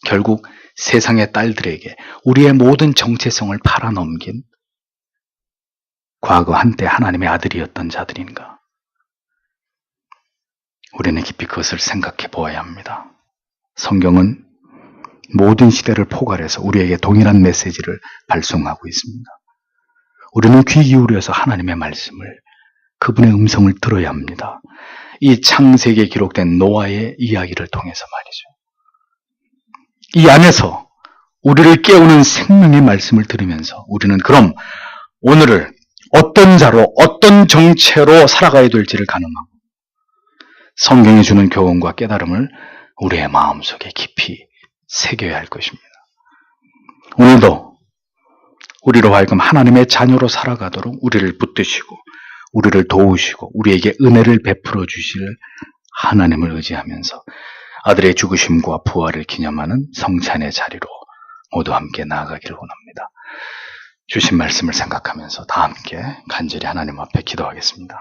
결국 세상의 딸들에게 우리의 모든 정체성을 팔아넘긴 과거 한때 하나님의 아들이었던 자들인가? 우리는 깊이 그것을 생각해 보아야 합니다. 성경은 모든 시대를 포괄해서 우리에게 동일한 메시지를 발송하고 있습니다. 우리는 귀 기울여서 하나님의 말씀을, 그분의 음성을 들어야 합니다. 이 창세기에 기록된 노아의 이야기를 통해서 말이죠. 이 안에서 우리를 깨우는 생명의 말씀을 들으면서 우리는 그럼 오늘을 어떤 자로, 어떤 정체로 살아가야 될지를 가늠하고 성경이 주는 교훈과 깨달음을 우리의 마음속에 깊이 새겨야 할 것입니다. 오늘도 우리로 하여금 하나님의 자녀로 살아가도록 우리를 붙드시고 우리를 도우시고 우리에게 은혜를 베풀어 주실 하나님을 의지하면서 아들의 죽으심과 부활을 기념하는 성찬의 자리로 모두 함께 나아가기를 원합니다. 주신 말씀을 생각하면서 다 함께 간절히 하나님 앞에 기도하겠습니다.